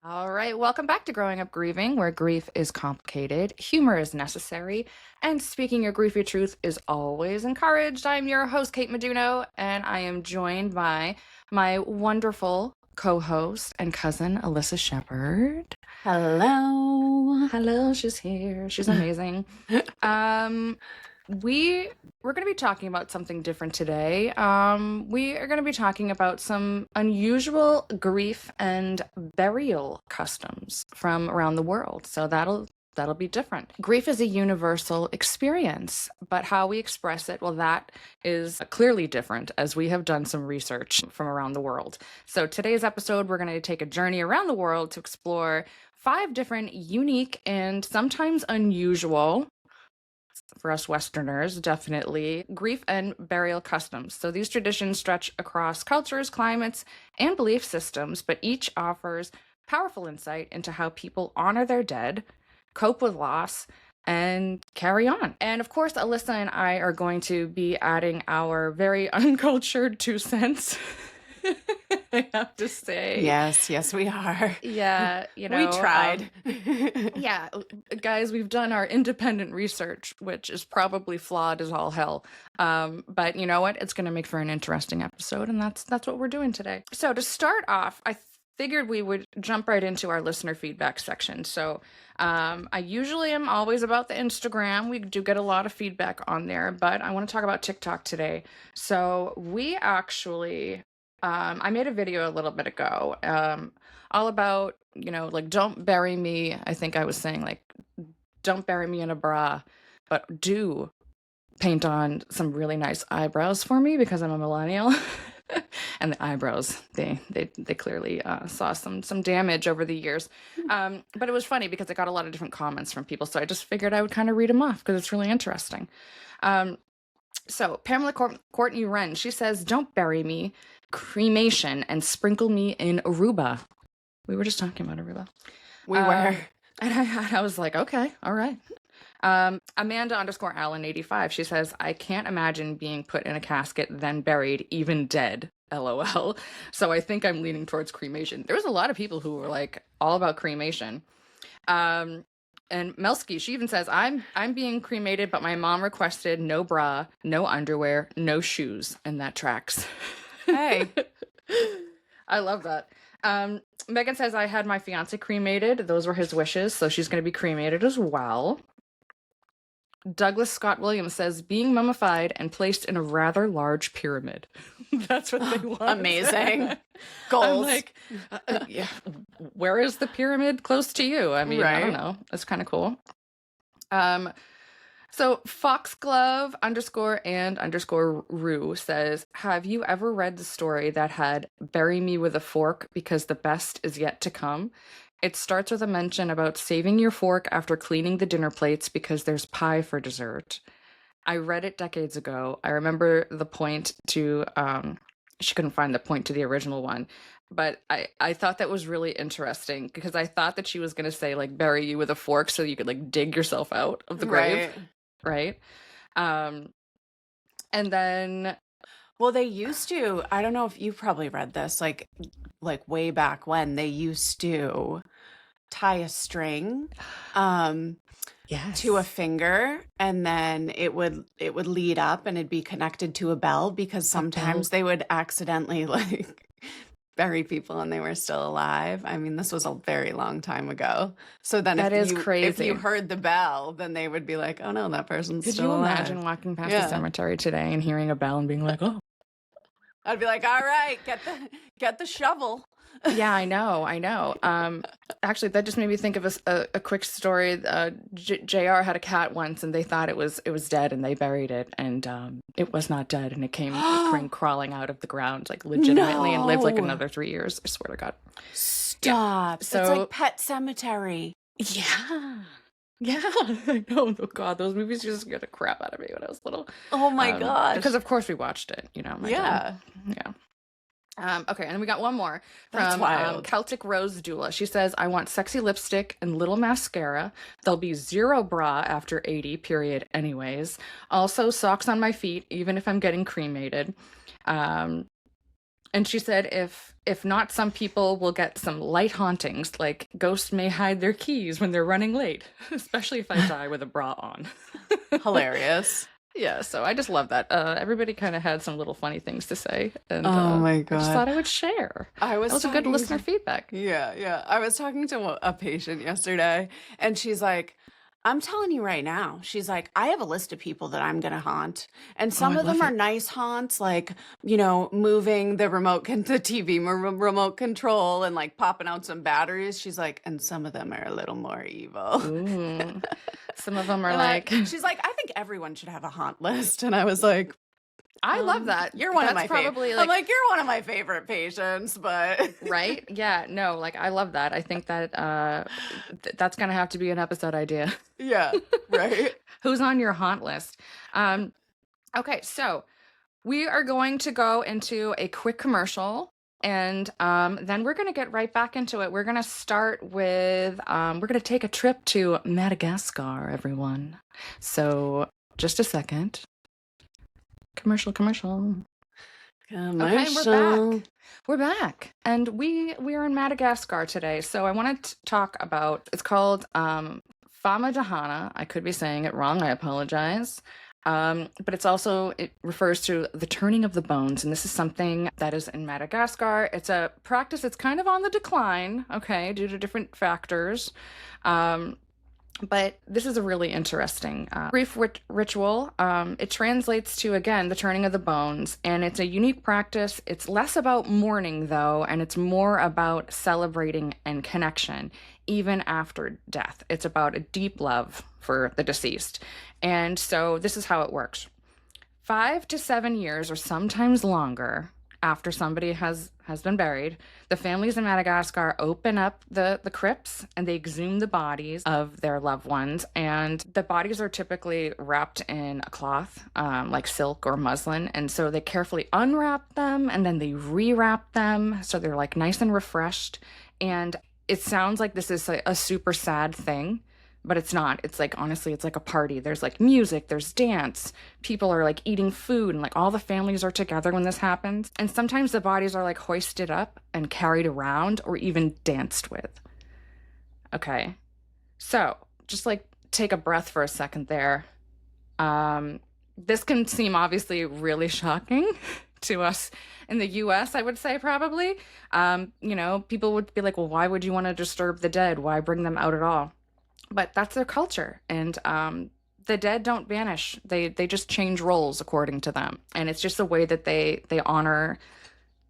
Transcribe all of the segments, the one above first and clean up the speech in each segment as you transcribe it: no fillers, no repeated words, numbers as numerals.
All right, welcome back to Growing Up Grieving, where grief is complicated, humor is necessary, and speaking your griefy truth is always encouraged. I'm your host, Kate Meduno, and I am joined by my wonderful co-host and cousin, Alyssa Shepherd. Hello. Hello, she's here. She's amazing. Um, we're going to be talking about something different today. We are going to be talking about some unusual grief and burial customs from around the world. So that'll be different. Grief is a universal experience, but how we express it, well, that is clearly different as we have done some research from around the world. So today's episode, we're going to take a journey around the world to explore 5 different unique and sometimes unusual, for us Westerners, definitely, grief and burial customs. So these traditions stretch across cultures, climates, and belief systems, but each offers powerful insight into how people honor their dead, cope with loss, and carry on. And of course, Alyssa and I are going to be adding our very uncultured 2 cents. I have to say. Yes, we are. Yeah, We tried. Yeah, guys, we've done our independent research, which is probably flawed as all hell. But you know what? It's going to make for an interesting episode, and that's what we're doing today. So to start off, I figured we would jump right into our listener feedback section. So I usually am always about the Instagram. We do get a lot of feedback on there, but I want to talk about TikTok today. So we actually, I made a video a little bit ago, all about, like, don't bury me. I think I was saying, like, don't bury me in a bra, but do paint on some really nice eyebrows for me because I'm a millennial. And the eyebrows, they clearly saw some damage over the years. But it was funny because I got a lot of different comments from people, so I just figured I would kind of read them off because it's really interesting. So Pamela Courtney Wren, she says, don't bury me, cremation, and sprinkle me in Aruba. We were just talking about Aruba. We were. And I was like, okay, all right. Amanda_Allen85, she says, I can't imagine being put in a casket, then buried, even dead. LOL. So I think I'm leaning towards cremation. There was a lot of people who were like all about cremation. And Melsky, she even says, I'm being cremated, but my mom requested no bra, no underwear, no shoes, and that tracks. Hey. I love that. Megan says, I had my fiance cremated. Those were his wishes, so she's going to be cremated as well. Douglas Scott Williams says, being mummified and placed in a rather large pyramid. That's what they want. Amazing. Goals. I'm like, yeah, where is the pyramid close to you? I mean, I don't Right. know. It's kind of cool. So Foxglove_and_Rue says, have you ever read the story that had bury me with a fork because the best is yet to come? It starts with a mention about saving your fork after cleaning the dinner plates because there's pie for dessert. I read it decades ago. I remember the point to, she couldn't find the point to the original one, but I thought that was really interesting because I thought that she was going to say, like, bury you with a fork so you could, like, dig yourself out of the grave. Right. And then, Well, they used to, I don't know if you probably read this, like way back when they used to tie a string yes, to a finger, and then it would lead up and it'd be connected to a bell because sometimes they would accidentally like bury people and they were still alive. I mean, this was a very long time ago. So then that is if crazy. you heard the bell, then they would be like, oh no, that person's Could still you alive. imagine walking past Yeah. the cemetery today and hearing a bell and being like, oh, I'd be like, all right, get the shovel. yeah, I know. Actually, that just made me think of a quick story. JR had a cat once, and they thought it was dead, and they buried it, and it was not dead, and it came crawling out of the ground, like, legitimately, and lived like No. another 3 years. I swear to God. Stop. So- it's like Pet Cemetery. Yeah. Yeah, I know. Oh God, those movies just scared the crap out of me when I was little. Oh my gosh. Because of course we watched it, my dad. Yeah. Okay, and we got one more That's from wild. Celtic Rose Doula. She says, I want sexy lipstick and little mascara. There'll be zero bra after 80, period, anyways. Also, socks on my feet, even if I'm getting cremated. And she said if not, some people will get some light hauntings, like ghosts may hide their keys when they're running late, especially if I die with a bra on. Hilarious. Yeah, so I just love that. Everybody kind of had some little funny things to say, and Oh my I just God. thought I would share. I was That was a good talking listener to, feedback. yeah. I was talking to a patient yesterday, and she's like, I'm telling you right now, she's like, I have a list of people that I'm going to haunt. And Oh, some I of them love are it. nice haunts, like, moving the the TV remote control and like popping out some batteries. She's like, and some of them are a little more evil. Ooh, some of them are And like, she's like, I think everyone should have a haunt list. And I was like, I love that. you're one of That's my favorite. probably I'm like like, you're one of my favorite patients, but right. Yeah, no, like I love that. I think that that's gonna have to be an episode idea. yeah, right. Who's on your haunt list? Um, okay, so we are going to go into a quick commercial and then we're going to get right back into it. We're going to start with, we're going to take a trip to Madagascar, everyone. So just a second. Commercial. Okay, we're back. We're back. And we are in Madagascar today. So I wanted to talk about, it's called Fama Dahana. I could be saying it wrong. I apologize. But it refers to the turning of the bones. And this is something that is in Madagascar. It's a practice that's kind of on the decline, okay, due to different factors. But this is a really interesting grief ritual. It translates to, again, the turning of the bones, and it's a unique practice. It's less about mourning, though, and it's more about celebrating and connection, even after death. It's about a deep love for the deceased. And so this is how it works. 5 to 7 years, or sometimes longer, after somebody has been buried, the families in Madagascar open up the crypts and they exhume the bodies of their loved ones. And the bodies are typically wrapped in a cloth, like silk or muslin. And so they carefully unwrap them and then they rewrap them so they're like nice and refreshed. And it sounds like this is a super sad thing, but it's not. It's like, honestly, it's like a party. There's like music, there's dance, people are like eating food, and like all the families are together when this happens. And sometimes the bodies are like hoisted up and carried around or even danced with. Okay. So just like take a breath for a second there. This can seem obviously really shocking to us in the US, I would say, probably. People would be like, well, why would you want to disturb the dead? Why bring them out at all? But that's their culture. And the dead don't vanish. They just change roles according to them. And it's just a way that they honor,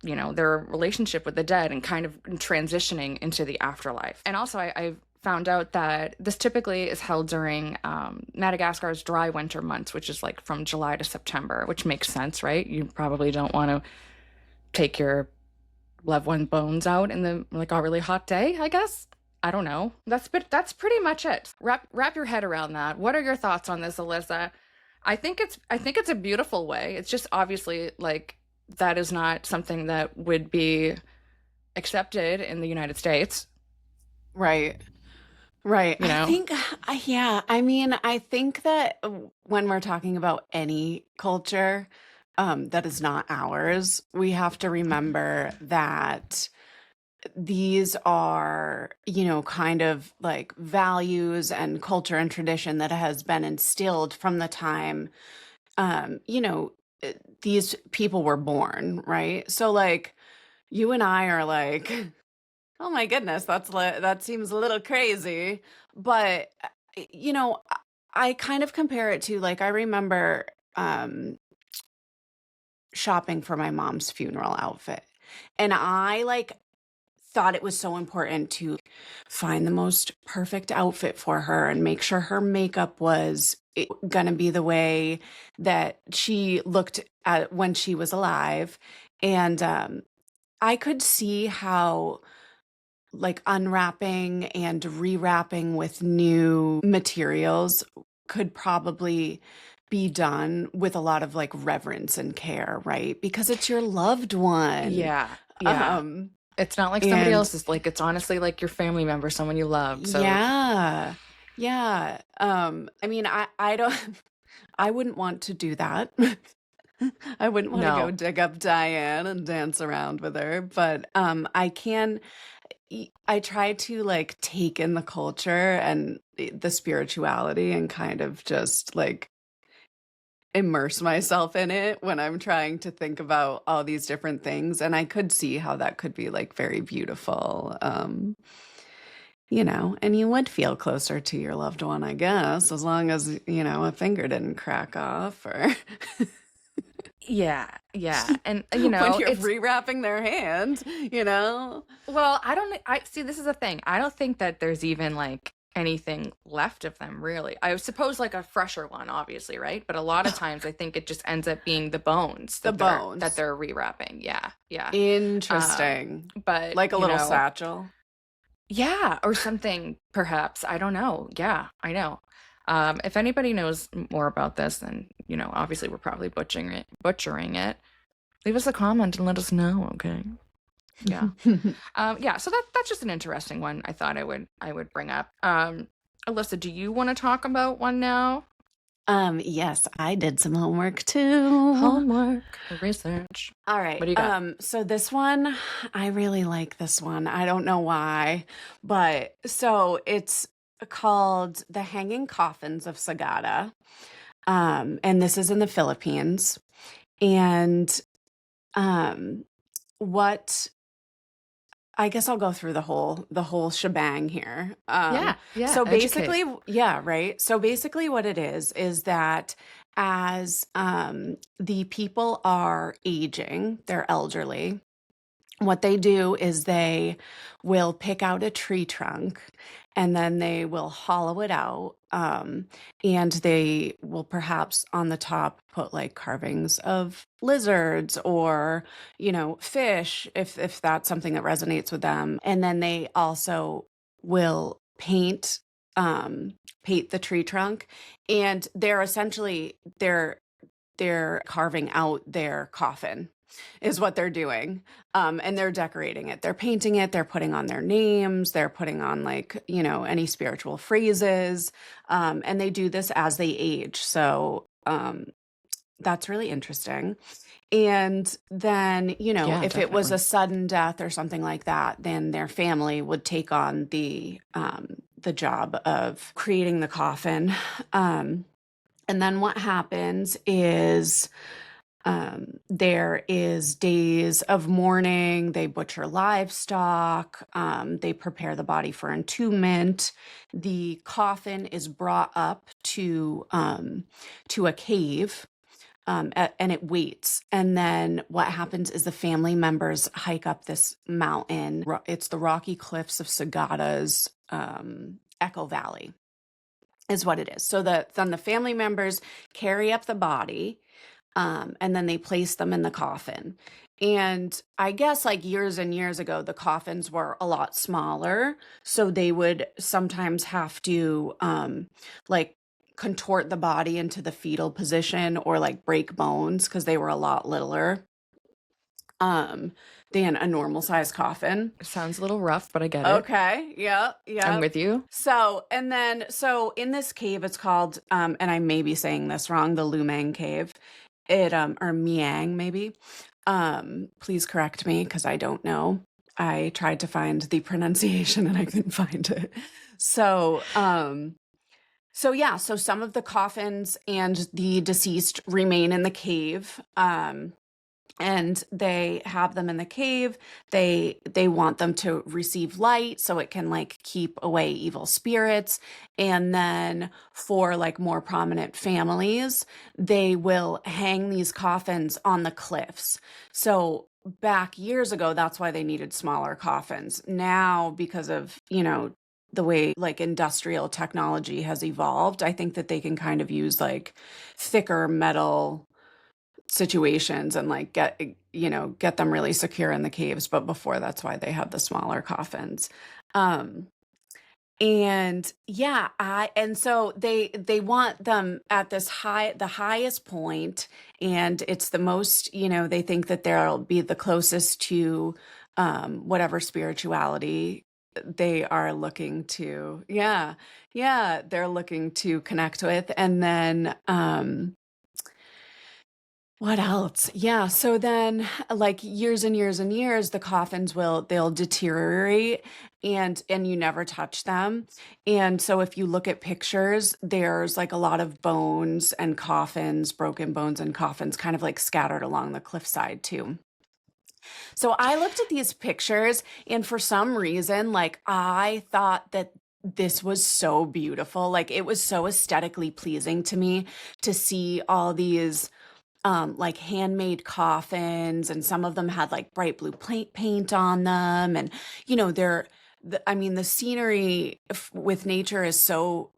their relationship with the dead and kind of transitioning into the afterlife. And also I found out that this typically is held during Madagascar's dry winter months, which is like from July to September, which makes sense, right? You probably don't want to take your loved one bones out in the like a really hot day, I guess. I don't know. That's pretty much it. Wrap your head around that. What are your thoughts on this, Alyssa? I think it's a beautiful way. It's just obviously like that is not something that would be accepted in the United States. Right. I think, yeah. I mean, I think that when we're talking about any culture that is not ours, we have to remember that these are, kind of like values and culture and tradition that has been instilled from the time, these people were born, right? So like you and I are like, oh my goodness, that seems a little crazy. But, I kind of compare it to like, I remember shopping for my mom's funeral outfit. And I like thought it was so important to find the most perfect outfit for her and make sure her makeup was going to be the way that she looked at when she was alive. And I could see how like unwrapping and rewrapping with new materials could probably be done with a lot of like reverence and care, right? Because it's your loved one. Yeah. It's not like somebody and else's. Like it's honestly like your family member, someone you love. So yeah. I mean, I don't, I wouldn't want to do that. I wouldn't want to go No. dig up Diane and dance around with her, but I try to like take in the culture and the spirituality and kind of just like immerse myself in it when I'm trying to think about all these different things. And I could see how that could be like very beautiful. And you would feel closer to your loved one, I guess, as long as, a finger didn't crack off or Yeah, yeah. And when you're it's rewrapping their hand. well, I don't I see this is a thing. I don't think that there's even like anything left of them really. I suppose like a fresher one obviously, right? But a lot of times I think it just ends up being the bones The that bones. they're rewrapping. Yeah. Yeah. Um Interesting. but, Like a little satchel. yeah, or something perhaps. I don't know. Yeah, I know. If anybody knows more about this, then, obviously we're probably butchering it. Leave us a comment and let us know, okay? Yeah. Yeah, so that's just an interesting one I thought I would bring up. Alyssa, do you want to talk about one now? Yes, I did some homework too. Homework, research. All What right. do you got? So this one, I really like this one. I don't know why, but so it's called The Hanging Coffins of Sagada. And this is in the Philippines. And um what I guess I'll go through the whole shebang here. Yeah, So educate. basically, yeah, right. So basically, what it is that as the people are aging, they're elderly. What they do is they will pick out a tree trunk and then they will hollow it out. And they will perhaps on the top put like carvings of lizards or, fish if that's something that resonates with them. And then they also will paint the tree trunk, and they're carving out their coffin is what they're doing. And they're decorating it. They're painting it. They're putting on their names. They're putting on like, any spiritual phrases. And they do this as they age. So that's really interesting. And then, Yeah, if it was a definitely. sudden death or something like that, then their family would take on the job of creating the coffin. And then what happens is there is days of mourning. They butcher livestock. They prepare the body for entombment. The coffin is brought up to a cave, and it waits. And then what happens is the family members hike up this mountain. It's the rocky cliffs of Sagada's Echo Valley, is what it is. So then the family members carry up the body, and then they place them in the coffin. And I guess like years and years ago, the coffins were a lot smaller. So they would sometimes have to like contort the body into the fetal position or like break bones because they were a lot littler um, than a normal size coffin. Sounds a little rough, but I get it. Okay. Yeah. I'm Yeah. with you. So in this cave, it's called, and I may be saying this wrong, the Lumang Cave. Or Miang maybe. Please correct me because I don't know. I tried to find the pronunciation and I couldn't find it. So some of the coffins and the deceased remain in the cave. And they have them in the cave. They want them to receive light so it can like keep away evil spirits. And then for like more prominent families, they will hang these coffins on the cliffs. So back years ago, that's why they needed smaller coffins. Now, because of, the way like industrial technology has evolved, I think that they can kind of use like thicker metal situations and like get them really secure in the caves. But before, that's why they had the smaller coffins. um and yeah, and so they want them at the highest point, and it's the most, they think that they'll be the closest to whatever spirituality they are looking to, they're looking to connect with. And then What else? Yeah. So then like years and years and years, the coffins they'll deteriorate and you never touch them. And so if you look at pictures, there's like a lot of bones and coffins, broken bones and coffins kind of like scattered along the cliffside too. So I looked at these pictures and for some reason, like I thought that this was so beautiful. Like it was so aesthetically pleasing to me to see all these like handmade coffins, and some of them had like bright blue paint on them. And, you know, I mean, the scenery with nature is so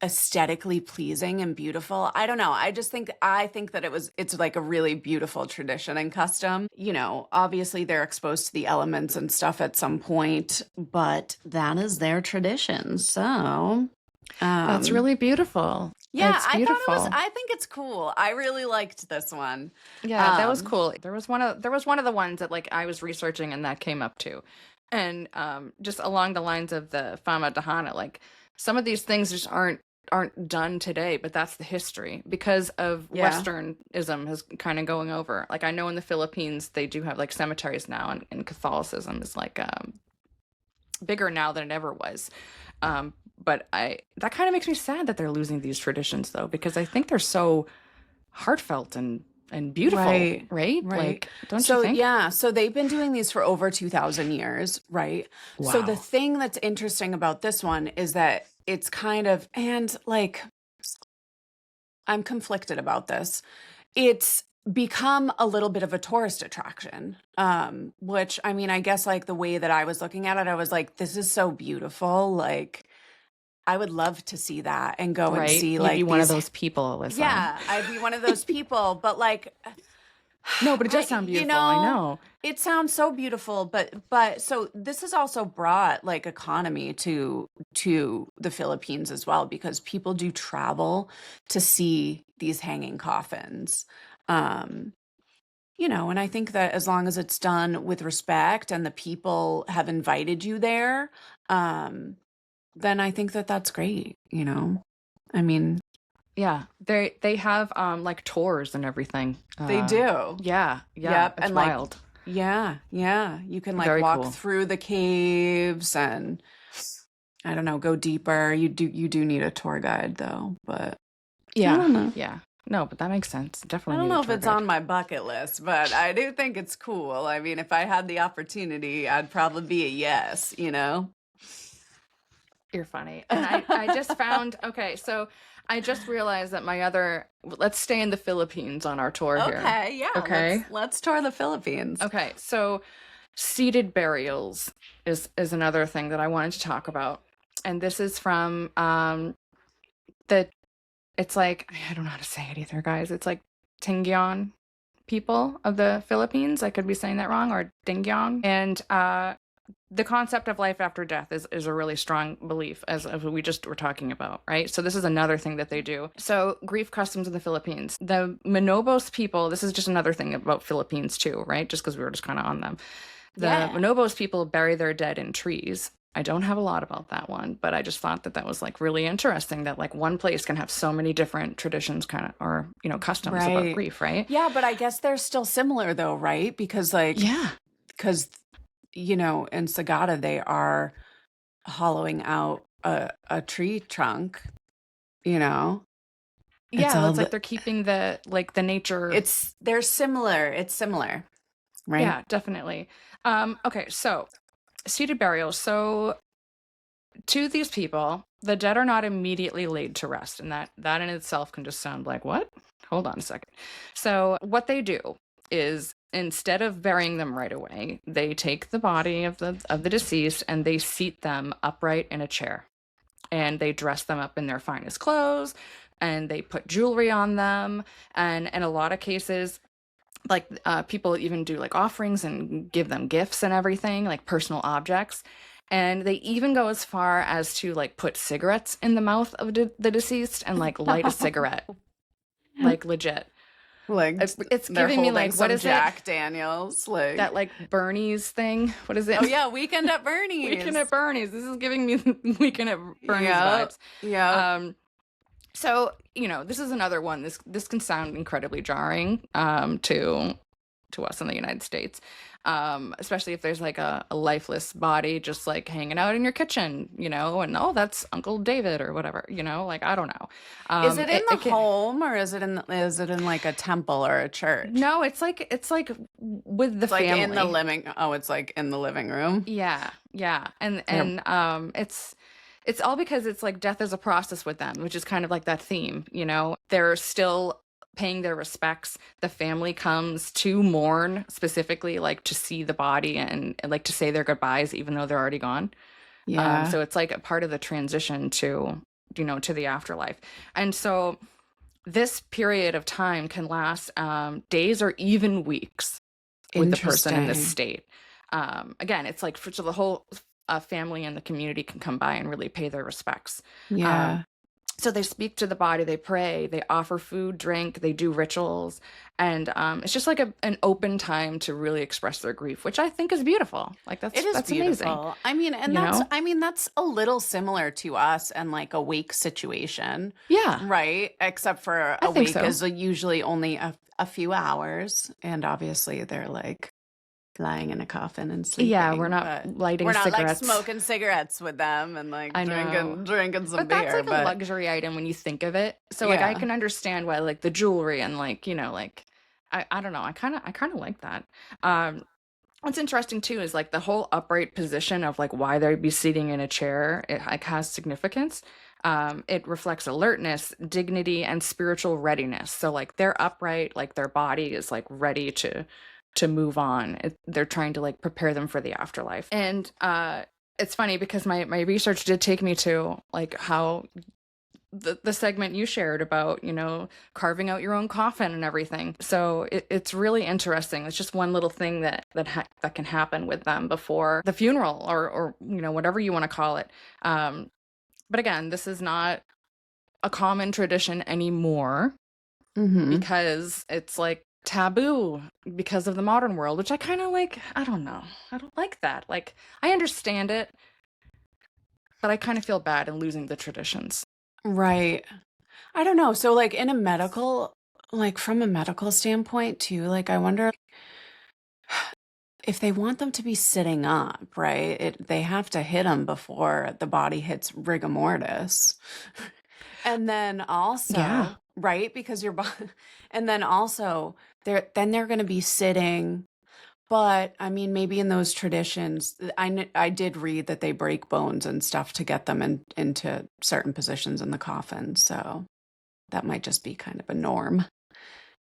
aesthetically pleasing and beautiful. I don't know. I think that it's like a really beautiful tradition and custom. You know, obviously they're exposed to the elements and stuff at some point, but that is their tradition. So, That's really beautiful. yeah, It's beautiful. I think it's cool. I really liked this one. Yeah, that was cool. There was one of the ones that like I was researching and that came up too. And just along the lines of the Fama Dahana, like some of these things just aren't done today, but that's the history because of Yeah. Westernism has kind of going over. Like I know in the Philippines they do have like cemeteries now, and Catholicism is like bigger now than it ever was. But that kind of makes me sad that they're losing these traditions though, because I think they're so heartfelt and beautiful, Right. right? Right. Like, don't So you think? yeah, so they've been doing these for over 2,000 years, right? So the Wow. thing that's interesting about this one is that it's kind of, and like I'm conflicted about this. It's become a little bit of a tourist attraction. Which I mean, I guess like the way that I was looking at it, I was like, this is so beautiful. Like I would love to see that and go and Right? see You'd be like one of these. those people, Alyssa. Yeah, I'd be one of those people, but like No, but it does sound you beautiful. I know, know. it sounds so beautiful, but so this has also brought like economy to the Philippines as well because people do travel to see these hanging coffins. Um, you know, and I think that as long as it's done with respect and the people have invited you there, um, then I think that that's great, you know. I mean, Yeah, they have like tours and everything. they do. Yeah, Yep, it's and like wild. yeah, you can like Very walk cool. through the caves and I don't know, go deeper. You do need a tour guide though, but I Yeah, don't know. yeah. No, but that makes sense. I Definitely don't need a know if tour it's guide. on my bucket list, but I do think it's cool. I mean, if I had the opportunity, I'd probably be a yes, you know? You're funny. And I just found, okay, so I just realized that let's stay in the Philippines on our tour here. Okay, yeah. Okay. Let's tour the Philippines. Okay, so seated burials is another thing that I wanted to talk about. And this is from the it's like I don't know how to say it either, guys. It's like Tingyan people of the Philippines. I could be saying that wrong, or Dingyang. And the concept of life after death is a really strong belief, as we just were talking about, right? So this is another thing that they do. So grief customs in the Philippines. The Manobos people, this is just another thing about Philippines too, right? Just because we were just kind of on them. The Yeah. Manobos people bury their dead in trees. I don't have a lot about that one, but I just thought that was like really interesting that like one place can have so many different traditions kind of, or, you know, customs about Right. grief, right? Yeah, but I guess they're still similar though, right? Because like Yeah. because you know, in Sagada they are hollowing out a tree trunk, you know. Yeah, all it's like the- they're keeping the nature. they're similar. It's similar. Right? Yeah, definitely. Okay, so seated burials. So to these people, the dead are not immediately laid to rest, and that in itself can just sound like, what? Hold on a second. So what they do is instead of burying them right away, they take the body of the deceased and they seat them upright in a chair. And they dress them up in their finest clothes and they put jewelry on them. And in a lot of cases, like people even do like offerings and give them gifts and everything, like personal objects. And they even go as far as to like put cigarettes in the mouth of the deceased and like light a cigarette, like legit. Like It's they're giving me holding like, some what is Jack Daniels, like that like Bernie's thing? What is it? oh yeah, Weekend at Bernie's. Weekend at Bernie's. This is giving me Weekend at Bernie's Yep, vibes. yep. So, this is another one. This can sound incredibly jarring to us in the United States, especially if there's like a lifeless body just like hanging out in your kitchen, and oh, that's Uncle David or whatever, like I don't know. Is it in the It can, home, or is it in like a temple or a church? no, it's like with the It's like in the family. living. Oh, it's like in the living room. Yeah, yeah, and They're- and it's all because it's like death is a process with them, which is kind of like that theme. They're still paying their respects. The family comes to mourn, specifically like to see the body and like to say their goodbyes, even though they're already gone. Yeah, So it's like a part of the transition to the afterlife. And so this period of time can last days or even weeks with the person in this interesting. state. Again, it's like so the whole family and the community can come by and really pay their respects. Um, Yeah. so they speak to the body, they pray, they offer food, drink, they do rituals, and it's just like an open time to really express their grief, which I think is beautiful. Like It that's is that's amazing, beautiful. I mean, and you know? that's a little similar to us and like a wake situation, Yeah, right? Except for I a think wake so. is usually only a few hours, and obviously they're like lying in a coffin and Yeah, we're sleeping, not but lighting we're not like cigarettes. smoking cigarettes with them and like I know. drinking some But that's beer, like a but luxury item when you think of it. So like I yeah. can understand why like the jewelry and like, like I don't know. I kind of like that. Um What's interesting too is like the whole upright position of like why they'd be sitting in a chair. It like has significance. It reflects alertness, dignity, and spiritual readiness. So like they're upright, like their body is like ready to move on. They're trying to like prepare them for the afterlife. And it's funny because my research did take me to like how the segment you shared about carving out your own coffin and everything. So it's really interesting. It's just one little thing that can happen with them before the funeral or whatever you want to call it. But again, this is not a common tradition anymore Hmm. because it's like taboo because of the modern world, which I kind of like. I don't know, I don't like that. Like I understand it, but I kind of feel bad in losing the traditions. Right. I don't know. So like like from a medical standpoint too, like I wonder if they want them to be sitting up, right? They have to hit them before the body hits rigor mortis. And then Yeah. also, right? Because your body, and then also they're going to be sitting. But I mean, maybe in those traditions, I did read that they break bones and stuff to get them into certain positions in the coffin. So that might just be kind of a norm,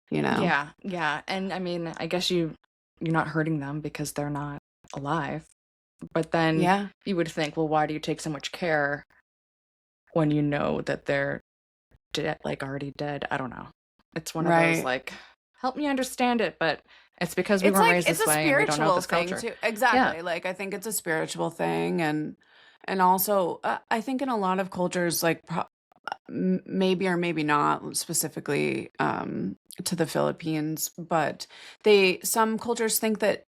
you know? Yeah, yeah. And I mean, I guess you're not hurting them because they're not alive. But then Yeah. you would think, well, why do you take so much care when you know that they're dead, like already dead? I don't know. It's one of those Right. like, help me understand it, but it's because we It's weren't like raised it's this a way and we don't know spiritual this thing culture. too. Yeah. Exactly. Like I think it's a spiritual thing, and also I think in a lot of cultures, like maybe or maybe not specifically to the Philippines, but some cultures think that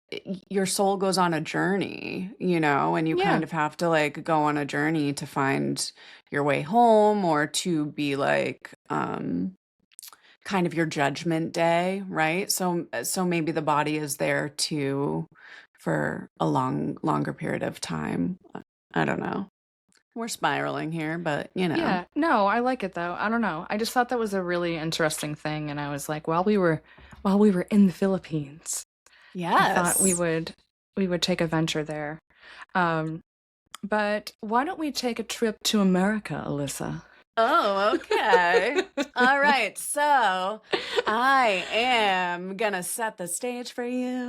your soul goes on a journey, and you Yeah. kind of have to like go on a journey to find your way home or to be like kind of your judgment day, right? So maybe the body is there too for a longer period of time. I don't know. We're spiraling here, but Yeah. No, I like it though. I don't know. I just thought that was a really interesting thing and I was like, while we were in the Philippines, I thought we yes. would we would take a venture there. Um But why don't we take a trip to America, Alyssa? Oh, okay. All right. So I am gonna set the stage for you.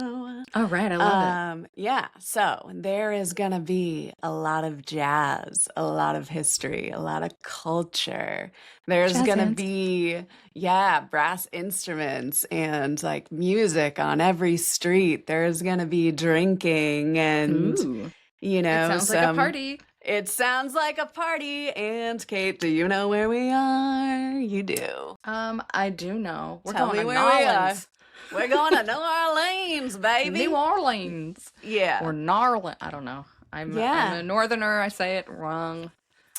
All right, I love it. Yeah, so there is gonna be a lot of jazz, a lot of history, a lot of culture. There's Jazz gonna hands. be, yeah, brass instruments and like music on every street. There's gonna be drinking and, Ooh, it sounds like a some. party. It sounds like a party. And Kate, do you know where we are? You do. I do know. We're Tell going me to where we are. Narlands. We're going to New Orleans, New baby. Orleans. Yeah. Or Narland. I don't know. I'm Yeah. a northerner. I say it wrong.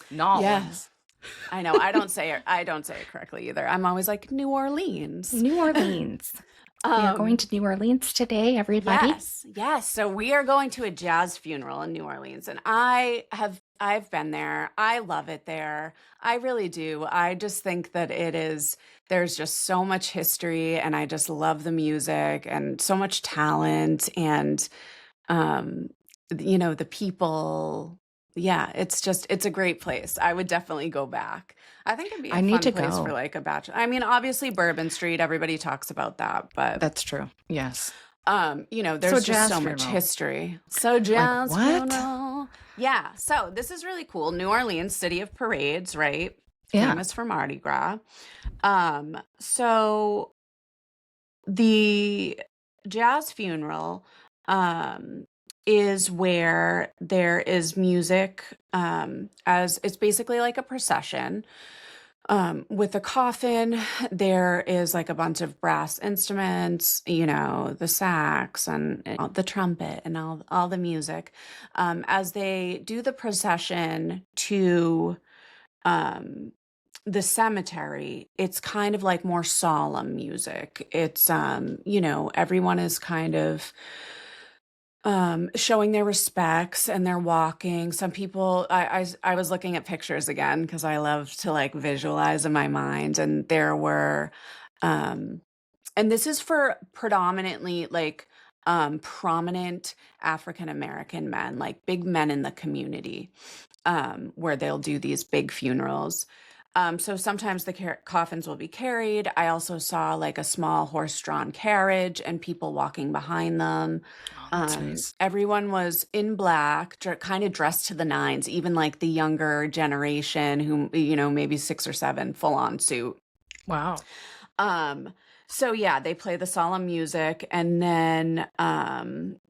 Yeah. Narlands. I know. I don't say it correctly either. I'm always like New Orleans. New Orleans. We are going Um, to New Orleans today, everybody. yes, yes. So we are going to a jazz funeral in New Orleans, and I've been there. I love it there. I really do. I just think that there's just so much history, and I just love the music and so much talent, and um the people. Yeah, it's a great place. I would definitely go back. I think it'd be I a need fun to place for go. like a bachelor. I mean, obviously Bourbon Street, everybody talks about that, but That's true. Yes. So there's just jazz so much funeral. history. So Like jazz what? funeral. Yeah, so this is really cool. New Orleans, city of parades, right? Yeah. Famous for Mardi Gras. So the jazz funeral um is where there is music, as it's basically like a procession, with a coffin. There is like a bunch of brass instruments, the sax and the trumpet and all the music, as they do the procession to um the cemetery. It's kind of like more solemn music. It's everyone is kind of showing their respects, and they're walking. Some people, I was looking at pictures again because I love to like visualize in my mind, and there were um and this is for predominantly like prominent African American men, like big men in the community, where they'll do these big funerals. So sometimes the coffins will be carried. I also saw like a small horse-drawn carriage and people walking behind them. Oh, that's nice. Everyone was in black, kind of dressed to the nines, even like the younger generation who, maybe 6 or 7, full on suit. Wow. Um, so yeah, they play the solemn music, and then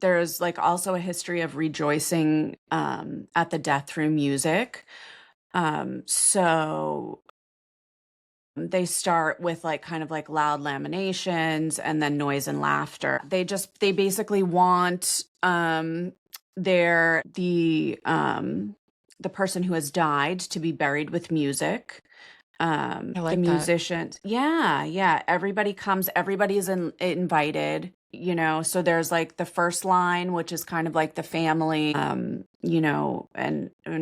there's like also a history of rejoicing at the death through music. So they start with like kind of like loud lamentations and then noise and laughter. They basically want the person who has died to be buried with music. I The like that. musicians, yeah, yeah, everybody comes, everybody is invited, so there's like the first line, which is kind of like the family, and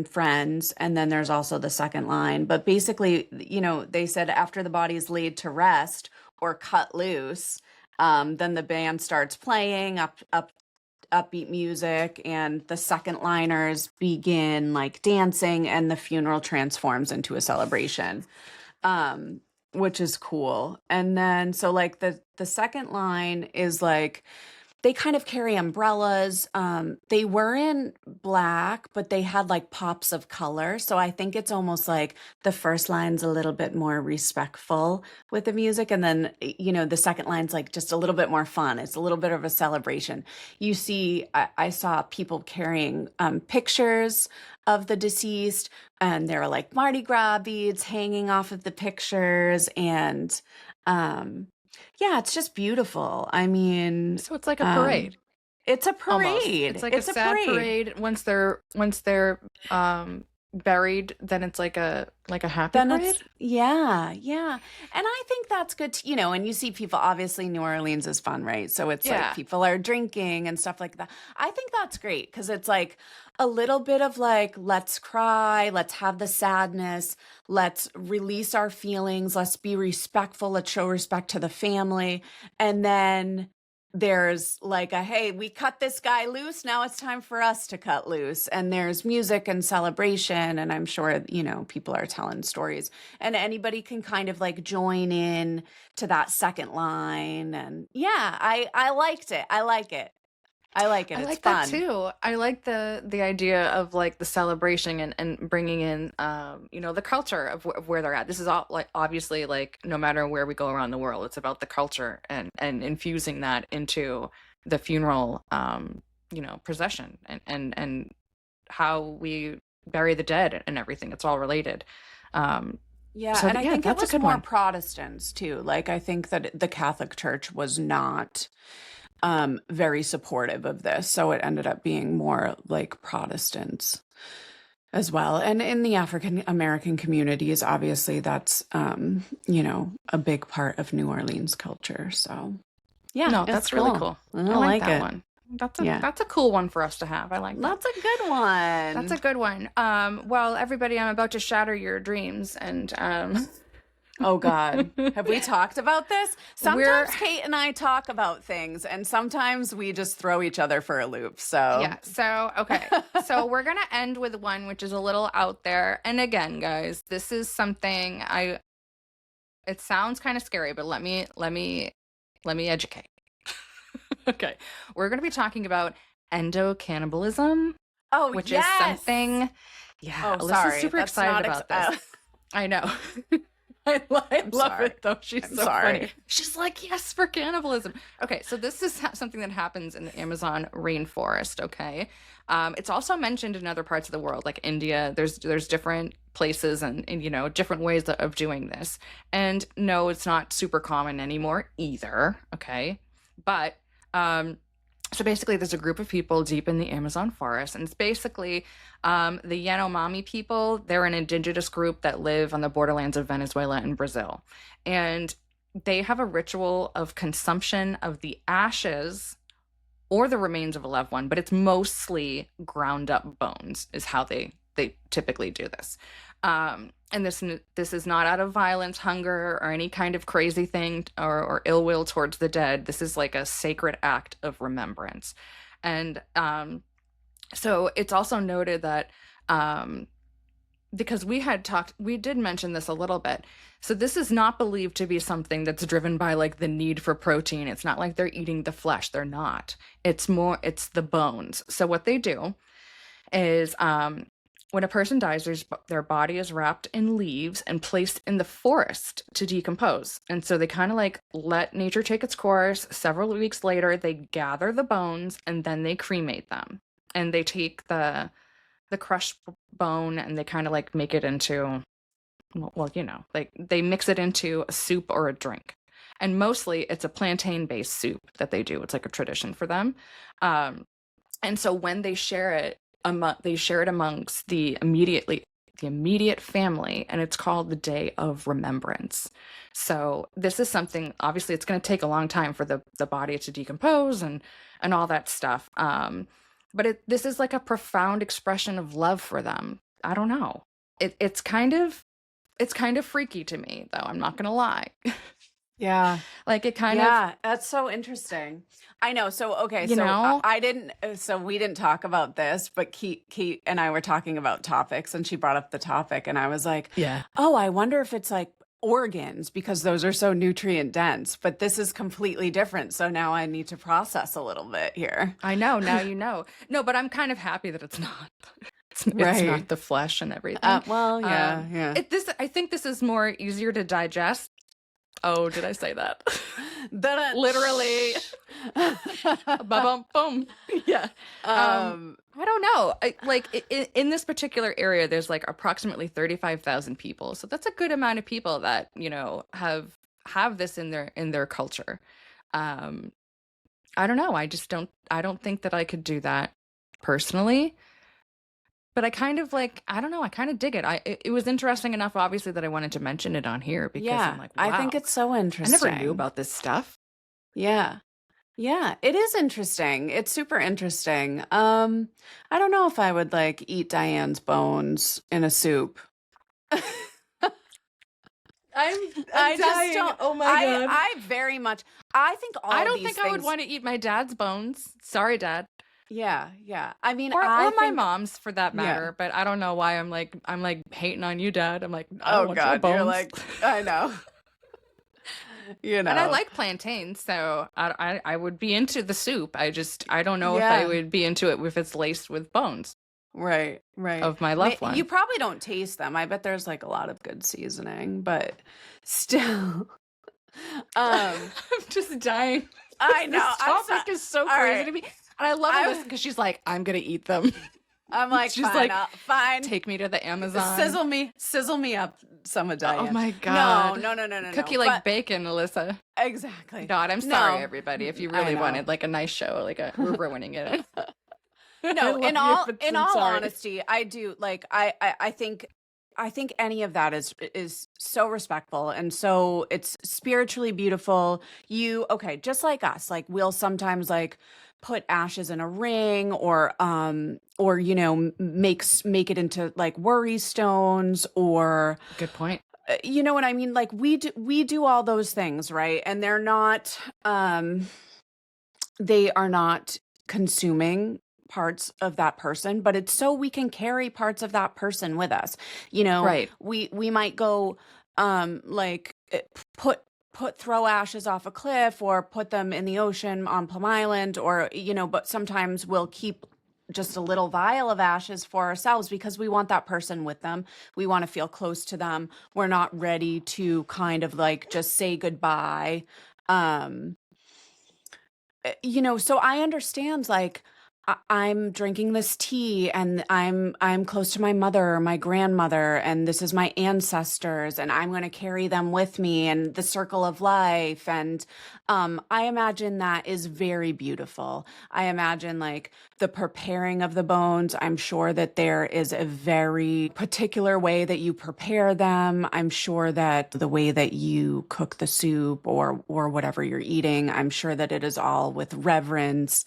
friends, and then there's also the second line. But basically, they said after the body is laid to rest or cut loose, then the band starts playing upbeat music, and the second liners begin like dancing, and the funeral transforms into a celebration, um which is cool. And then so like the second line is like they kind of carry umbrellas. They were in black, but they had like pops of color. So I think it's almost like the first line's a little bit more respectful with the music. And then, the second line's like just a little bit more fun. It's a little bit of a celebration. I saw people carrying pictures of the deceased, and there were like Mardi Gras beads hanging off of the pictures. And um, yeah, it's just beautiful. I mean, So it's like a um, parade. it's a Almost. It's parade. like a It's a sad parade. parade. Once they're buried, then it's like a happy Then parade. it's, yeah, yeah. And I think that's good to, and you see people, obviously New Orleans is fun, right? So it's like Yeah. people are drinking and stuff like that. I think that's great because it's like a little bit of like, let's cry, let's have the sadness, let's release our feelings, let's be respectful, let's show respect to the family. And then there's like hey, we cut this guy loose, now it's time for us to cut loose, and there's music and celebration, and I'm sure people are telling stories, and anybody can kind of like join in to that second line. And yeah, I liked it. I like it. I It's like that fun. too. I like the idea of like the celebration and bringing in the culture of where they're at. This is all like obviously like no matter where we go around the world, it's about the culture and infusing that into the funeral procession and how we bury the dead and everything. It's all related. Um Yeah, so and I yeah, think it that's a was good more one. Protestants too. Like I think that the Catholic Church was not very supportive of this, so it ended up being more like Protestants. as well. And in the African American communities, obviously that's, a big part of New Orleans culture. So yeah, No, it's that's really cool. cool. I I like like that it. one. Yeah. That's a cool one for us to have. I like that. That's a good That's a one. good one. Well, everybody, I'm about to shatter your dreams, and Oh God. Have we talked about this? we're Sometimes Kate and I talk about things and sometimes we just throw each other for a loop. So yeah. So okay. So we're gonna end with one which is a little out there. And again, guys, this is something I. It sounds kind of scary, but let me educate. Okay, we're gonna be talking about endocannibalism, oh which is yes. something. Yeah, Oh, Alyssa's sorry. super That's excited not about this. I know. I I'm love sorry. it though. She's I'm so sorry. funny. She's like, yes, for cannibalism. Okay, so this is something that happens in the Amazon rainforest. Okay, it's also mentioned in other parts of the world, like India. There's different places and different ways of doing this. And no, it's not super common anymore either. Okay, but so basically, there's a group of people deep in the Amazon forest, and it's basically the Yanomami people. They're an indigenous group that live on the borderlands of Venezuela and Brazil. And they have a ritual of consumption of the ashes or the remains of a loved one, but it's mostly ground up bones, is how they typically do this. And this is not out of violence, hunger, or any kind of crazy thing or ill will towards the dead. This is like a sacred act of remembrance. And so it's also noted that because we did mention this a little bit. So this is not believed to be something that's driven by like the need for protein. It's not like they're eating the flesh. They're not. It's the bones. So what they do is when a person dies, their body is wrapped in leaves and placed in the forest to decompose. And so they kind of like let nature take its course. Several weeks later, they gather the bones and then they cremate them. And they take the crushed bone and they kind of like make it into, well, like they mix it into a soup or a drink. And mostly it's a plantain-based soup that they do. It's like a tradition for them. And so when they share it, they share it amongst the immediate family, and it's called the Day of Remembrance. So this is something, obviously it's going to take a long time for the body to decompose and all that stuff. But this is like a profound expression of love for them. I don't know. It's kind of freaky to me, though. I'm not going to lie. Yeah. Like it kind of. Yeah, that's so interesting. I know. So, okay. You So know? I didn't, so we didn't talk about this, but Kate and I were talking about topics and she brought up the topic and I was like, Yeah. oh, I wonder if it's like organs because those are so nutrient dense, but this is completely different. So now I need to process a little bit here. I know. Now you know. No, but I'm kind of happy that it's not. It's Right. not the flesh and everything. Well, yeah, yeah. I think this is more easier to digest. Oh, did I say that? Literally. Ba-bum-bum. Yeah. I don't know. In this particular area, there's like approximately 35,000 people. So that's a good amount of people that, have this in their culture. I don't know. I don't think that I could do that personally. But I kind of I don't know, I kind of dig it. It was interesting enough, obviously, that I wanted to mention it on here because yeah, I'm like, wow, I think it's so interesting. I never knew about this stuff. Yeah. Yeah, it is interesting. It's super interesting. I don't know if I would like eat Diane's bones in a soup. I just dying. don't. Oh my God. I very much. I think all. I don't these think things, I would want to eat my dad's bones. Sorry, Dad. Yeah, yeah. I mean, Or I my think, mom's for that Yeah. matter. But I don't know why I'm like hating on you, Dad. I'm like, I Oh don't want your God, bones. you're like, I know. You know. And I like plantains, so I would be into the soup. I don't know if Yeah. I would be into it if it's laced with bones Right, right. of my loved one. You probably don't taste them. I bet there's like a lot of good seasoning, but still. I'm just dying. I know. This topic is so all crazy right. to me. And I love Alyssa because she's like, I'm going to eat them. I'm like, She's fine, like, fine. Take me to the Amazon. Sizzle me up some of Diane. Oh my God. No. Cookie like bacon, Alyssa. Exactly. God, I'm sorry, No. everybody. If you I really know. wanted like a nice show, we're ruining it. I No, love you, but in I'm all sorry. honesty, I do like I think any of that is so respectful and so it's spiritually beautiful. You okay, just like us, like we'll sometimes like put ashes in a ring or make it into like worry stones or Good point. you know what I mean? Like we do all those things, right? And they are not consuming parts of that person, but it's so we can carry parts of that person with us. You know, Right. we might go like put throw ashes off a cliff or put them in the ocean on Plum Island or but sometimes we'll keep just a little vial of ashes for ourselves because we want that person with them. We want to feel close to them. We're not ready to kind of like just say goodbye. Um so I understand like I'm drinking this tea and I'm close to my mother or my grandmother and this is my ancestors and I'm going to carry them with me and the circle of life and I imagine that is very beautiful. I imagine like the preparing of the bones. I'm sure that there is a very particular way that you prepare them. I'm sure that the way that you cook the soup or whatever you're eating, I'm sure that it is all with reverence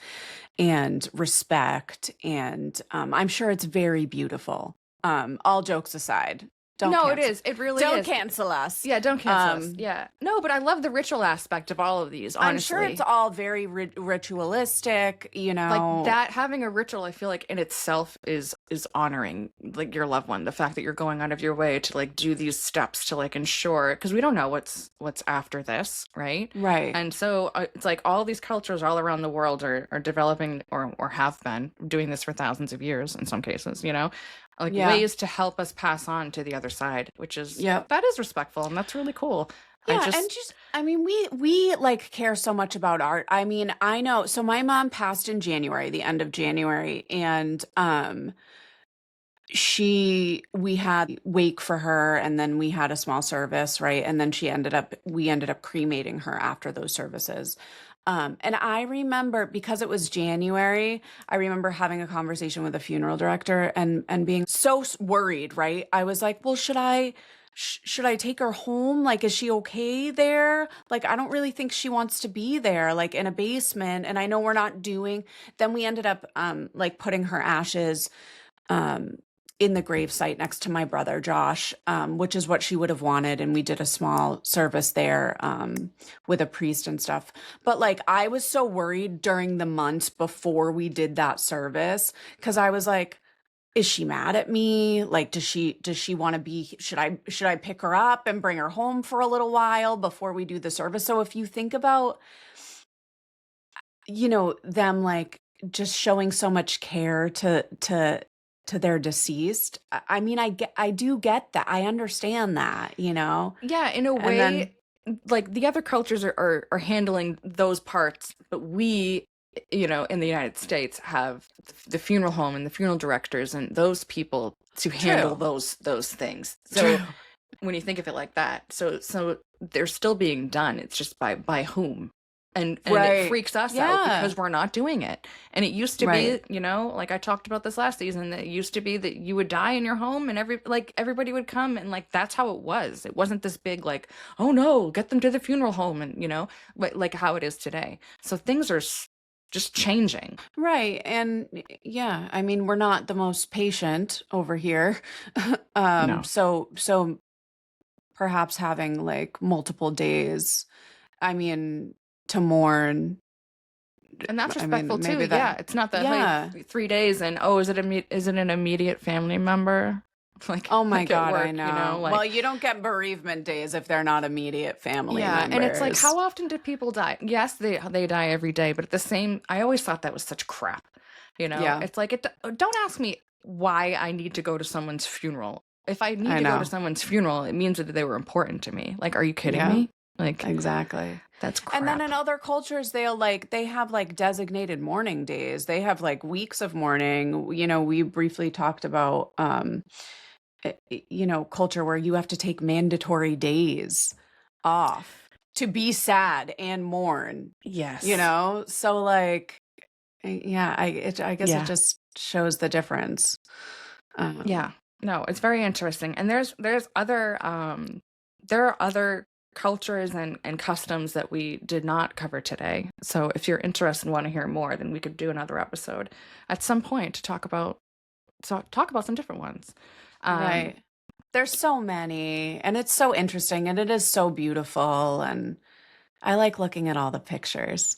and respect. And I'm sure it's very beautiful. All jokes aside, No, it is. It really don't is. cancel us. Yeah, don't cancel us. Yeah. No, but I love the ritual aspect of all of these, I'm sure honestly. it's all very ritualistic, Like that having a ritual, I feel like in itself is honoring like your loved one. The fact that you're going out of your way to like do these steps to like ensure because we don't know what's after this, right? Right. And so it's like all these cultures all around the world are developing or have been doing this for thousands of years in some cases, like Yeah. ways to help us pass on to the other side, which is Yep. that is respectful and that's really cool. Yeah, and just I mean, we like care so much about art. I mean, I know. So my mom passed in January, the end of January, and we had wake for her and then we had a small service, right? And then we ended up cremating her after those services. And I remember because it was January, I remember having a conversation with a funeral director and being so worried, right? I was like, well, should I take her home? Like, is she okay there? Like, I don't really think she wants to be there, like in a basement. And I know we're not then we ended up, like putting her ashes, in the gravesite next to my brother Josh, which is what she would have wanted, and we did a small service there with a priest and stuff. But like, I was so worried during the months before we did that service because I was like, is she mad at me? Like, does she want to be? Should I pick her up and bring her home for a little while before we do the service? So if you think about, them like just showing so much care to their deceased. I mean, I do get that. I understand that, Yeah, in a And then way, like the other cultures are handling those parts, but we, in the United States have the funeral home and the funeral directors and those people to handle True. those things. So True. when you think of it like that, so they're still being done. It's just by whom. And it Right. freaks us out Yeah. because we're not doing it. And it used to Right. be, like I talked about this last season, that it used to be that you would die in your home and everybody would come and like that's how it was. It wasn't this big like, oh no, get them to the funeral home and but like how it is today. So things are just changing. Right. And yeah, I mean, we're not the most patient over here. No. So perhaps having like multiple days, I mean, to mourn. And that's I mean, respectful too. maybe that. Yeah, it's not that Yeah. like 3 days and is it an immediate family member? Like Oh my like at God, I work, know. like Well, you don't get bereavement days if they're not immediate family yeah, and it's like members. how often do people die? Yes, they die every day, but at the same I always thought that was such crap. Yeah, It's like don't ask me why I need to go to someone's funeral. If I need I to go know. to someone's funeral, it means that they were important to me. Like, are you kidding Yeah. me? Like Exactly. that's crap. And then in other cultures, they have like designated mourning days. They have like weeks of mourning. We briefly talked about, culture where you have to take mandatory days off to be sad and mourn, Yes. So like, I guess it Yeah. just shows the difference. Yeah. No, it's very interesting. And there's other there are other cultures and customs that we did not cover today. So if you're interested and want to hear more, then we could do another episode at some point to talk about some different ones. Right. There's so many, and it's so interesting, and it is so beautiful, and I like looking at all the pictures,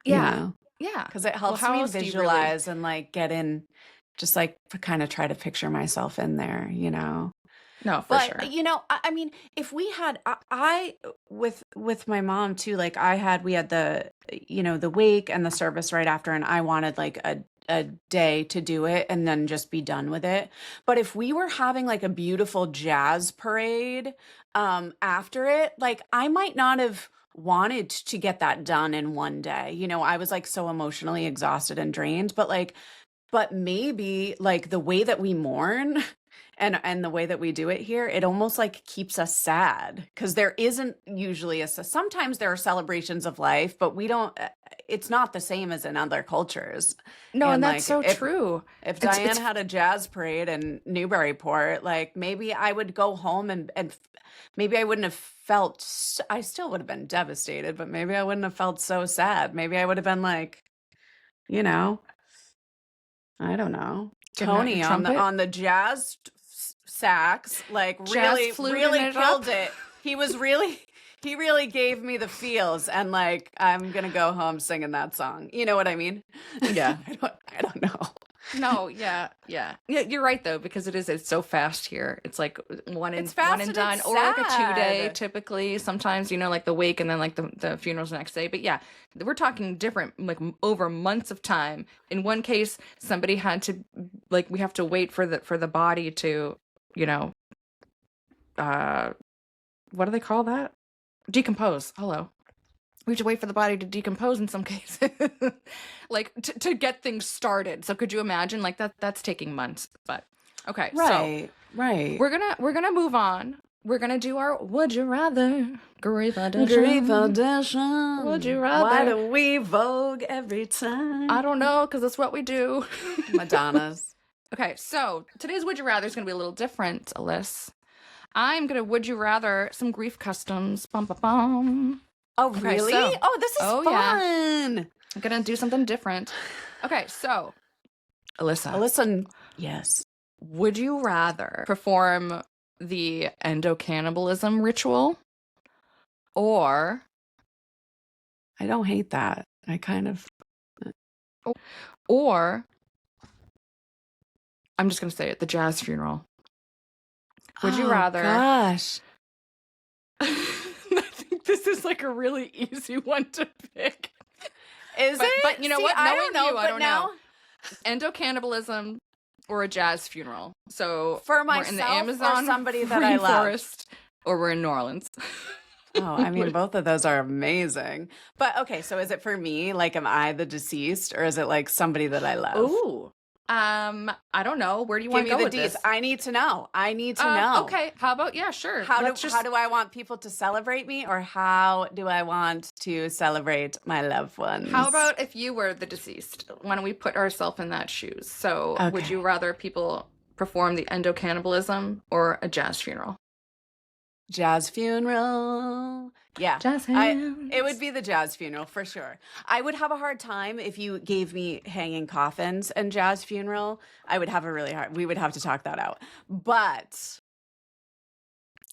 Yeah. Yeah. because it Well, helps how me else do you really? visualize and like get in, just like kind of try to picture myself in there. No, for But sure. I mean, if we had, with my mom too, like we had the wake and the service right after, and I wanted like a day to do it and then just be done with it. But if we were having like a beautiful jazz parade, after it, like I might not have wanted to get that done in one day. I was like so emotionally exhausted and drained, but maybe like the way that we mourn and the way that we do it here, it almost like keeps us sad because there isn't usually sometimes there are celebrations of life, but we don't, it's not the same as in other cultures. No, and And that's like so true. if It's Diane had a jazz parade in Newburyport, like maybe I would go home and maybe I wouldn't have I still would have been devastated, but maybe I wouldn't have felt so sad. Maybe I would have been like, you know, I don't know. getting out your Tony trumpet. on the jazz sax, like Jazz really fluting really it killed up. it. He really gave me the feels, and like I'm gonna go home singing that song. You know what I mean? Yeah. I don't know. No, yeah. You're right though, because it's so fast here. It's like one It's and fast one and and done, it's or like a 2 day sad. typically. Sometimes, like the wake and then like the funerals the next day. But yeah, we're talking different, like over months of time. In one case, somebody had to, like, we have to wait for the body to, you know, what do they call that? Decompose. Hello. We have to wait for the body to decompose in some cases, like to get things started. So could you imagine, like that's taking months? But okay, so Right. we're gonna move on. We're gonna do our would you rather grief Grief edition. audition. Would you Why rather? do we vogue every time? I don't know, because that's what we do. Madonna's. Okay, so today's would you rather is gonna be a little different, Alyssa. I'm gonna would you rather some grief customs. Bum bum bum. Oh, Okay, really? so- Oh, this is Oh, yeah. fun. I'm gonna do something different. Okay, so Alyssa, Listen, yes. would you rather perform the endocannibalism ritual, or I don't hate that. I kind of. or I'm just gonna say it, the jazz funeral? Would you Oh, rather? Gosh. I think this is like a really easy one to pick. Is But- it? but you know See, what? I Knowing don't know. you, I but don't now, know. Endocannibalism or a jazz funeral. So For we're in the myself or Amazon somebody that I love? rainforest, or we're in New Orleans. Oh, I mean, both of those are amazing. But okay, so is it for me? Like, am I the deceased, or is it like somebody that I love? Ooh. I don't know. Where do you Give want me to go the with deets. this? I need to know. I need to know. Okay. How about, yeah, sure. How Let's do I want people to celebrate me, or how do I want to celebrate my loved ones? How about if you were the deceased? Why don't we put ourselves in that shoes? So would Okay. you rather people perform the endocannibalism or a jazz funeral? Jazz funeral? Yeah. Jazz It hands. would be the jazz funeral for sure. I would have a hard time if you gave me hanging coffins and jazz funeral. I would have a really hard. We would have to talk that out. But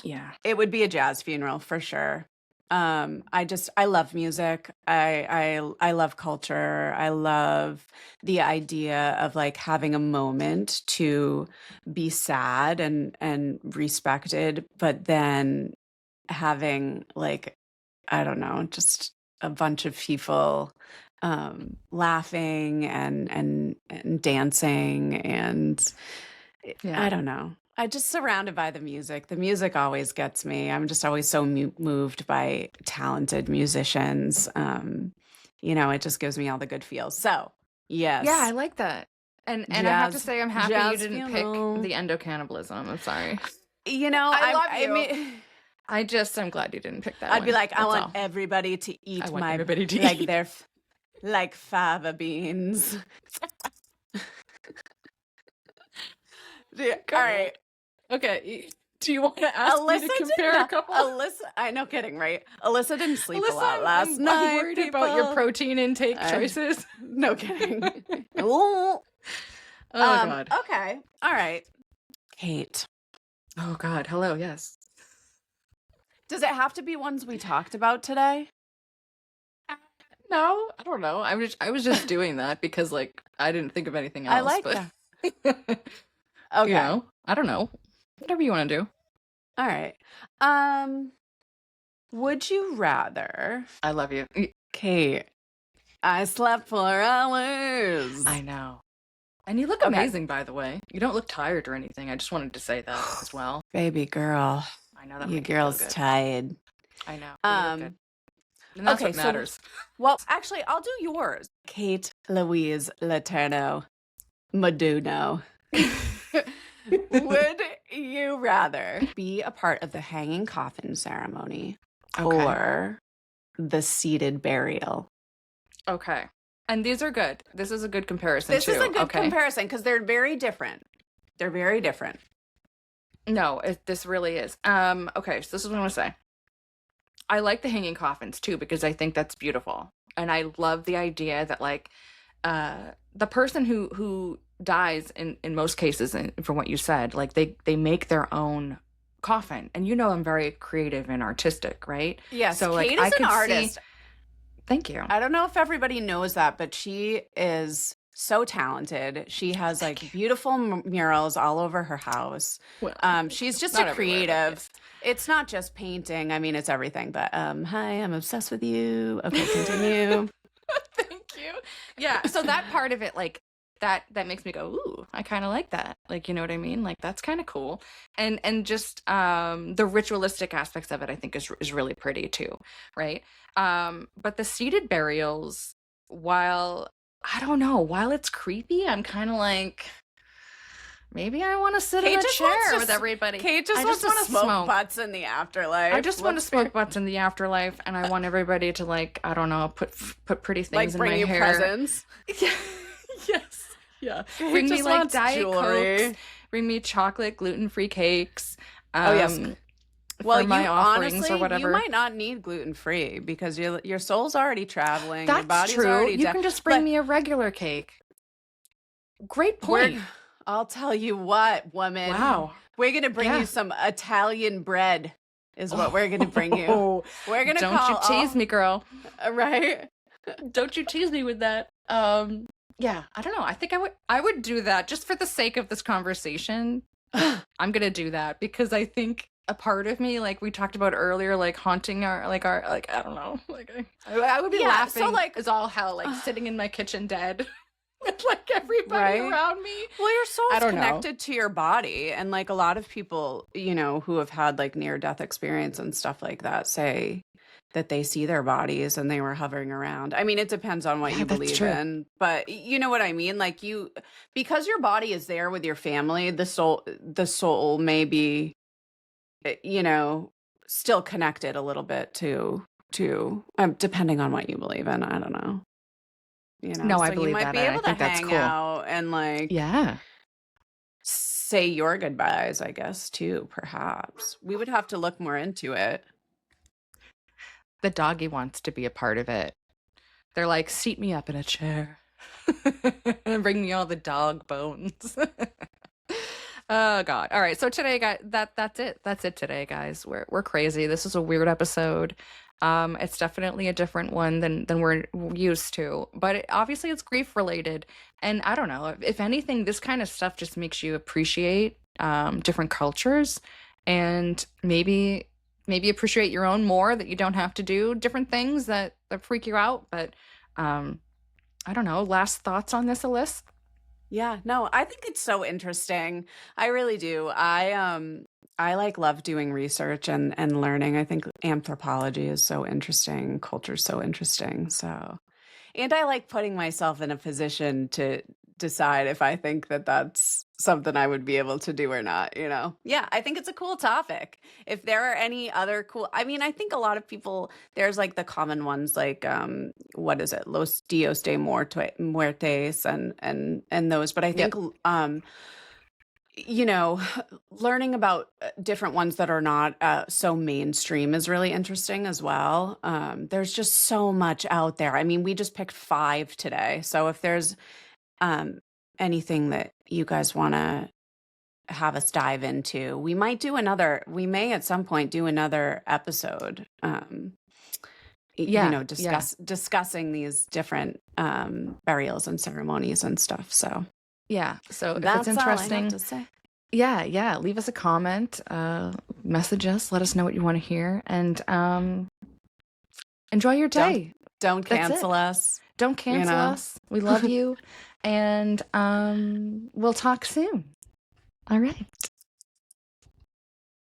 Yeah. it would be a jazz funeral for sure. I love music. I love culture. I love the idea of like having a moment to be sad and respected, but then having like, I don't know, just a bunch of people laughing and dancing and Yeah. I don't know. I just surrounded by the music. The music always gets me. I'm just always so moved by talented musicians. It just gives me all the good feels. So, yes. Yeah, I like that. And I have to Jazz- say, I'm happy you jazz didn't funeral. pick the endocannibalism. I'm sorry. I love you. mean, I'm glad you didn't pick that I'd one. be like, I That's want all. everybody to eat I want my everybody to like eat. like fava beans. All right. Okay. Do you want to ask me to compare a couple? Alyssa, I know, kidding, right? Alyssa didn't sleep a Alyssa, lot last night. I'm worried about your protein intake choices. No kidding. Oh God. Okay. All right. Kate. Oh God. Hello. Yes. Does it have to be ones we talked about today? No, I don't know. I was just doing that because like I didn't think of anything else. I like that. Okay. You know, I don't know. Whatever you want to do. All right. Would you rather? I love you. Kate, I slept 4 hours. I know. And you look amazing, by the way. You don't look tired or anything. I just wanted to say that as well. Baby girl. I know that. You girl's tired. I know. And that's what matters. So, well, actually, I'll do yours. Kate Louise Letourneau Moduno. Would you rather be a part of the hanging coffin ceremony or the seated burial? Okay. And these are good. This is a good comparison, This is a good comparison because they're very different. They're very different. No, this really is. Okay, so this is what I'm going to say. I like the hanging coffins, too, because I think that's beautiful. And I love the idea that, like, the person who dies in most cases, and from what you said, like they make their own coffin. And you know I'm very creative and artistic, right? Yes, so Kate like is an artist. Thank you. I don't know if everybody knows that, but she is so talented. She has like beautiful murals all over her house. Well, she's just a creative. It's not just painting. I mean, it's everything. But hi, I'm obsessed with you. Okay, continue. Thank you. Yeah. So that part of it, like that makes me go, ooh, I kind of like that. Like, you know what I mean? Like that's kind of cool. And just the ritualistic aspects of it, I think is really pretty too, right? But the seated burials, while I don't know, while it's creepy, I'm kind of like, maybe I want to sit in a chair with everybody. Kate just wants to smoke butts in the afterlife. I just want to smoke butts in the afterlife, and I want everybody to, like, I don't know, put pretty things in my hair. Like bring you presents? Yes. Yeah. Bring me, like, Diet Cokes. Bring me chocolate, gluten-free cakes. Oh, yes. Well, for my offerings honestly, or whatever. You might not need gluten-free because your soul's already traveling. That's your body's true. Already you can just bring me a regular cake. Great point. I'll tell you what, woman. Wow. We're going to bring you some Italian bread is what we're going to bring you. We're going to Don't you tease me, girl. Right? Don't you tease me with that. Yeah, I don't know. I think I would do that just for the sake of this conversation. I'm going to do that because I think a part of me, like we talked about earlier, like haunting our I don't know, like I would be laughing so like as all hell, like sitting in my kitchen dead. With like everybody around me. Well, your soul's connected to your body. And like a lot of people, you know, who have had like near-death experience and stuff like that say that they see their bodies and they were hovering around. I mean, it depends on what you believe in. But you know what I mean? Like because your body is there with your family, the soul may be, you know, still connected a little bit to depending on what you believe in. I don't know. You know, no, so I believe you might that. be able to that's hang cool. out and like say your goodbyes, I guess, too, perhaps. We would have to look more into it. The doggy wants to be a part of it. They're like, seat me up in a chair and bring me all the dog bones. Oh God. All right. So today, guys, that's it. That's it today, guys. We're crazy. This is a weird episode. It's definitely a different one than we're used to, but obviously it's grief related. And I don't know, if anything, this kind of stuff just makes you appreciate different cultures and maybe appreciate your own more, that you don't have to do different things that freak you out. But I don't know, last thoughts on this, Alyssa? Yeah, no, I think it's so interesting. I really do. I like love doing research and learning. I think anthropology is so interesting. Culture is so interesting. So, and I like putting myself in a position to decide if I think that that's something I would be able to do or not, you know? Yeah, I think it's a cool topic. If there are any other cool, I mean, I think a lot of people, there's like the common ones like, what is it? Los Dios de Muertes and those, but I Yep. think, you know, learning about different ones that are not so mainstream is really interesting as well. There's just so much out there. I mean, we just picked 5 today. So if there's anything that you guys want to have us dive into, we may at some point do another episode, you know, discussing these different burials and ceremonies and stuff. So Yeah. So if that's it's interesting, all I have to say. yeah, leave us a comment, message us, let us know what you want to hear, and enjoy your day. Don't That's cancel it. us. Don't cancel us. We love you, and we'll talk soon. All right.